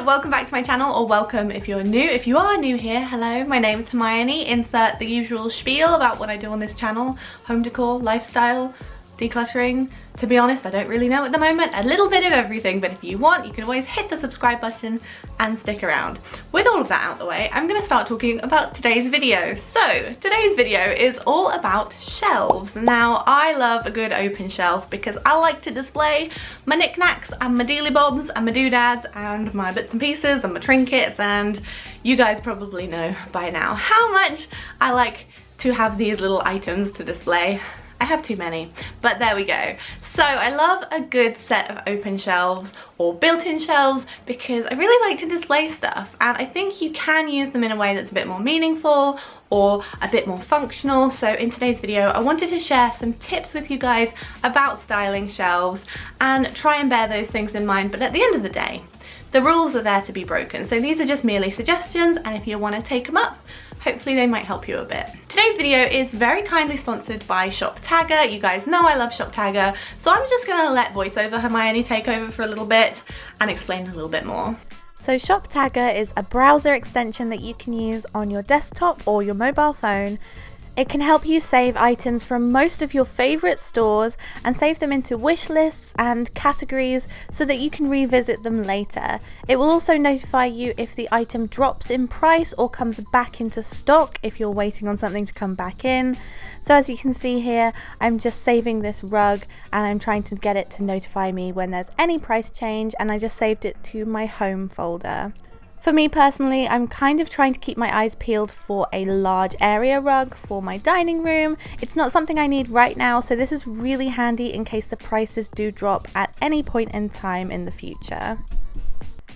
everyone, welcome back to my channel, or welcome if you're new. If you are new here, hello, my name is Hermione. Insert the usual spiel about what I do on this channel: home decor, lifestyle, decluttering. To be honest, I don't really know at the moment, a little bit of everything, but if you want, you can always hit the subscribe button and stick around. With all of that out the way, I'm going to start talking about today's video. So today's video is all about shelves. Now, I love a good open shelf because I like to display my knickknacks and my dealy bobs and my doodads and my bits and pieces and my trinkets, and you guys probably know by now how much I like to have these little items to display. I have too many, but there we go. So I love a good set of open shelves or built-in shelves because I really like to display stuff, and I think you can use them in a way that's a bit more meaningful or a bit more functional. So in today's video, I wanted to share some tips with you guys about styling shelves and try and bear those things in mind. But at the end of the day, the rules are there to be broken. So these are just merely suggestions, and if you want to take them up, hopefully they might help you a bit. Today's video is very kindly sponsored by ShopTagger. You guys know I love ShopTagger, so I'm just gonna let voiceover Hermione take over for a little bit and explain a little bit more. So ShopTagger is a browser extension that you can use on your desktop or your mobile phone. It can help you save items from most of your favorite stores and save them into wish lists and categories so that you can revisit them later. It will also notify you if the item drops in price or comes back into stock if you're waiting on something to come back in. So as you can see here, I'm just saving this rug and I'm trying to get it to notify me when there's any price change, and I just saved it to my home folder. For me personally, I'm kind of trying to keep my eyes peeled for a large area rug for my dining room. It's not something I need right now, so this is really handy in case the prices do drop at any point in time in the future.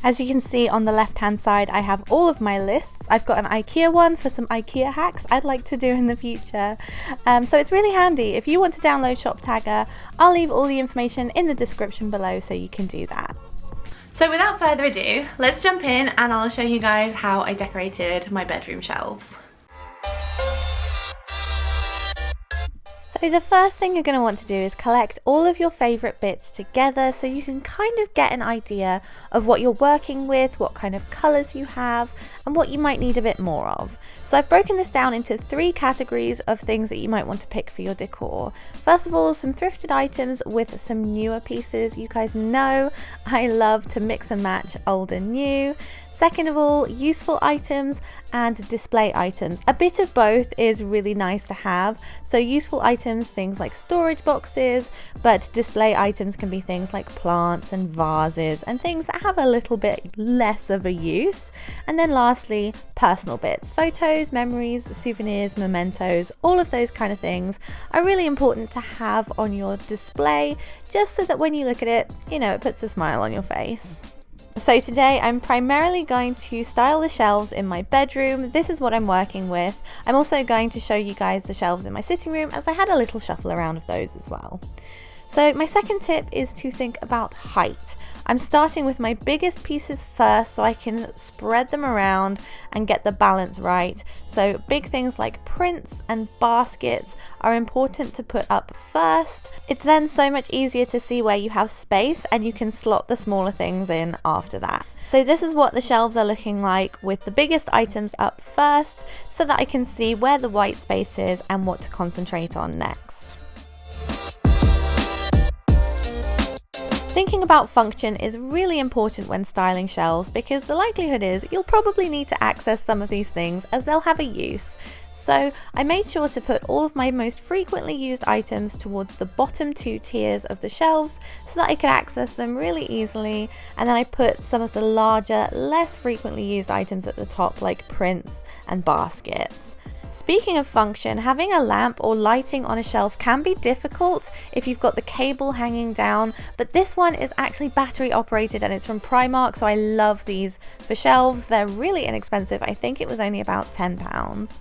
As you can see on the left hand side, I have all of my lists. I've got an IKEA one for some IKEA hacks I'd like to do in the future. So it's really handy. If you want to download ShopTagger, I'll leave all the information in the description below so you can do that. So without further ado, let's jump in and I'll show you guys how I decorated my bedroom shelves. So the first thing you're going to want to do is collect all of your favourite bits together so you can kind of get an idea of what you're working with, what kind of colours you have, and what you might need a bit more of. So I've broken this down into 3 categories of things that you might want to pick for your decor. First of all, some thrifted items with some newer pieces. You guys know I love to mix and match old and new. Second of all, useful items and display items. A bit of both is really nice to have. So useful items, things like storage boxes, but display items can be things like plants and vases and things that have a little bit less of a use. And then lastly, personal bits, photos, memories, souvenirs, mementos, all of those kind of things are really important to have on your display, just so that when you look at it, you know, it puts a smile on your face. So today I'm primarily going to style the shelves in my bedroom. This is what I'm working with. I'm also going to show you guys the shelves in my sitting room, as I had a little shuffle around of those as well. So my second tip is to think about height. I'm starting with my biggest pieces first so I can spread them around and get the balance right. So big things like prints and baskets are important to put up first. It's then so much easier to see where you have space and you can slot the smaller things in after that. So this is what the shelves are looking like, with the biggest items up first so that I can see where the white space is and what to concentrate on next. Thinking about function is really important when styling shelves, because the likelihood is you'll probably need to access some of these things as they'll have a use. So I made sure to put all of my most frequently used items towards the bottom 2 tiers of the shelves so that I could access them really easily, and then I put some of the larger, less frequently used items at the top, like prints and baskets. Speaking of function, having a lamp or lighting on a shelf can be difficult if you've got the cable hanging down, but this one is actually battery operated and it's from Primark, so I love these for shelves. They're really inexpensive. I think it was only about £10.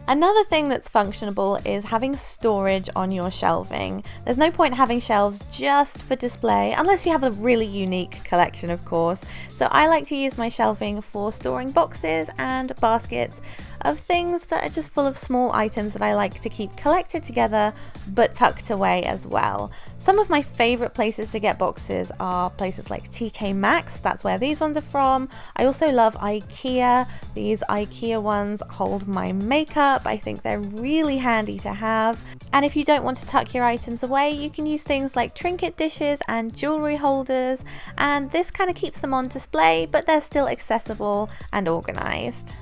Another thing that's functionable is having storage on your shelving. There's no point having shelves just for display, unless you have a really unique collection, of course. So I like to use my shelving for storing boxes and baskets of things that are just full of small items that I like to keep collected together but tucked away as well. Some of my favorite places to get boxes are places like TK Maxx, that's where these ones are from. I also love IKEA. These IKEA ones hold my makeup. I think they're really handy to have. And if you don't want to tuck your items away, you can use things like trinket dishes and jewelry holders, and this kind of keeps them on display, but they're still accessible and organized.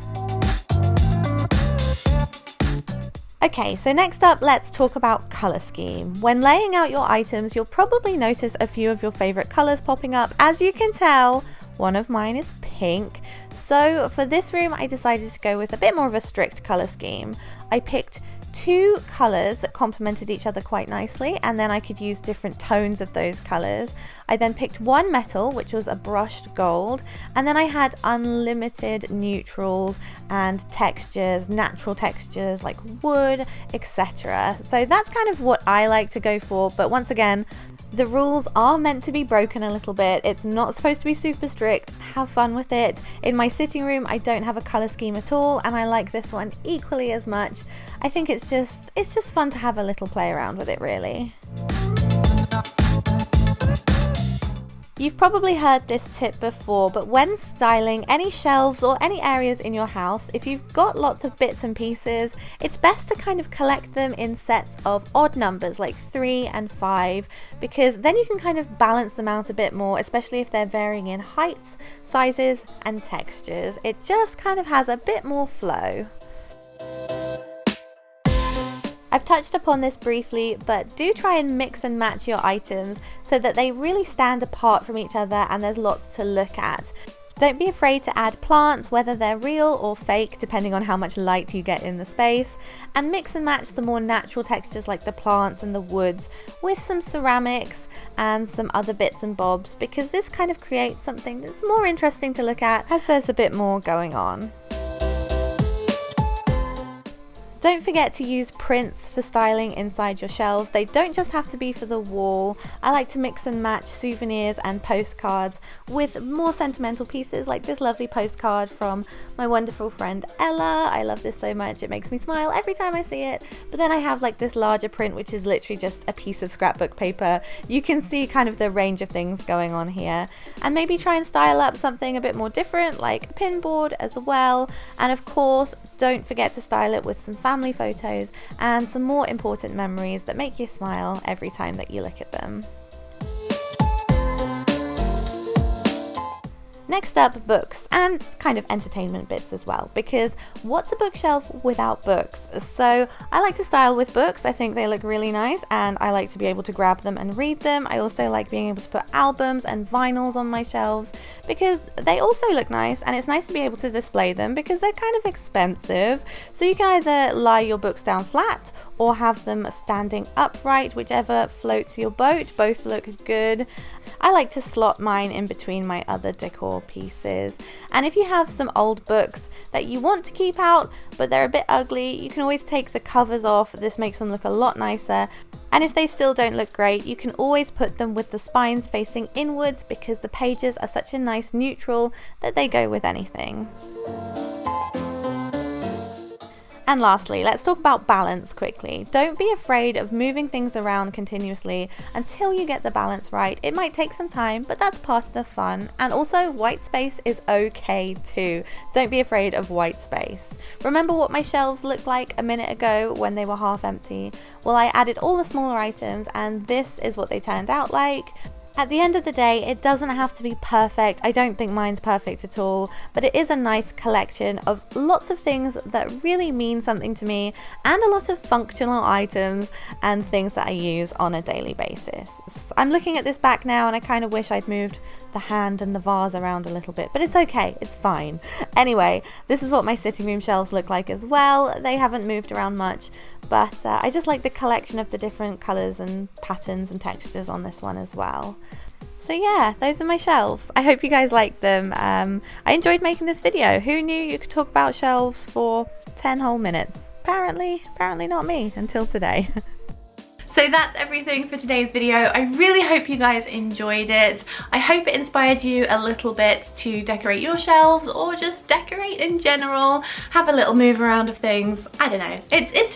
Okay, so next up, let's talk about color scheme. When laying out your items, you'll probably notice a few of your favorite colors popping up. As you can tell, one of mine is pink. So for this room, I decided to go with a bit more of a strict color scheme. I picked two colors that complemented each other quite nicely, and then I could use different tones of those colors. I then picked one metal, which was a brushed gold, and then I had unlimited neutrals and textures, natural textures like wood, etc. So that's kind of what I like to go for, but once again, the rules are meant to be broken a little bit. It's not supposed to be super strict. Have fun with it. In my sitting room, I don't have a color scheme at all, and I like this one equally as much. I think it's just fun to have a little play around with it, really. You've probably heard this tip before, but when styling any shelves or any areas in your house, if you've got lots of bits and pieces, it's best to kind of collect them in sets of odd numbers like 3 and 5, because then you can kind of balance them out a bit more, especially if they're varying in heights, sizes and textures. It just kind of has a bit more flow. I've touched upon this briefly, but do try and mix and match your items so that they really stand apart from each other and there's lots to look at. Don't be afraid to add plants, whether they're real or fake, depending on how much light you get in the space, and mix and match the more natural textures like the plants and the woods with some ceramics and some other bits and bobs, because this kind of creates something that's more interesting to look at as there's a bit more going on. Don't forget to use prints for styling inside your shelves. They don't just have to be for the wall. I like to mix and match souvenirs and postcards with more sentimental pieces, like this lovely postcard from my wonderful friend Ella. I love this so much. It makes me smile every time I see it. But then I have like this larger print, which is literally just a piece of scrapbook paper. You can see kind of the range of things going on here. And maybe try and style up something a bit more different, like a pin board as well. And of course, don't forget to style it with some family photos and some more important memories that make you smile every time that you look at them. Next up, books and kind of entertainment bits as well, because what's a bookshelf without books? So I like to style with books. I think they look really nice and I like to be able to grab them and read them. I also like being able to put albums and vinyls on my shelves because they also look nice, and it's nice to be able to display them because they're kind of expensive. So you can either lie your books down flat or have them standing upright, whichever floats your boat. Both look good. I like to slot mine in between my other decor pieces. And if you have some old books that you want to keep out but they're a bit ugly, you can always take the covers off. This makes them look a lot nicer. And if they still don't look great, you can always put them with the spines facing inwards because the pages are such a nice neutral that they go with anything. And lastly, let's talk about balance quickly. Don't be afraid of moving things around continuously until you get the balance right. It might take some time, but that's part of the fun. And also, white space is okay too. Don't be afraid of white space. Remember what my shelves looked like a minute ago when they were half empty? Well, I added all the smaller items and this is what they turned out like. At the end of the day, it doesn't have to be perfect. I don't think mine's perfect at all, but it is a nice collection of lots of things that really mean something to me and a lot of functional items and things that I use on a daily basis. So I'm looking at this back now and I kind of wish I'd moved the hand and the vase around a little bit, but it's okay, it's fine. Anyway, this is what my sitting room shelves look like as well. They haven't moved around much, but I just like the collection of the different colours and patterns and textures on this one as well. So yeah, those are my shelves. I hope you guys liked them. I enjoyed making this video. Who knew you could talk about shelves for 10 whole minutes? Apparently not me until today. So that's everything for today's video. I really hope you guys enjoyed it. I hope it inspired you a little bit to decorate your shelves or just decorate in general. Have a little move around of things. I don't know. It's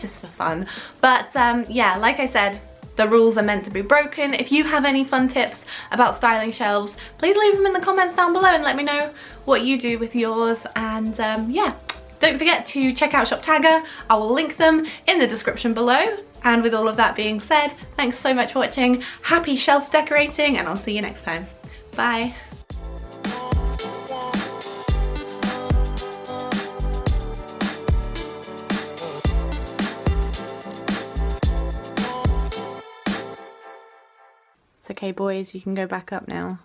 just for fun. But yeah, like I said, the rules are meant to be broken. If you have any fun tips about styling shelves, please leave them in the comments down below and let me know what you do with yours. And yeah, don't forget to check out Shop Tagger. I will link them in the description below. And with all of that being said, thanks so much for watching. Happy shelf decorating, and I'll see you next time. Bye. It's okay, boys, you can go back up now.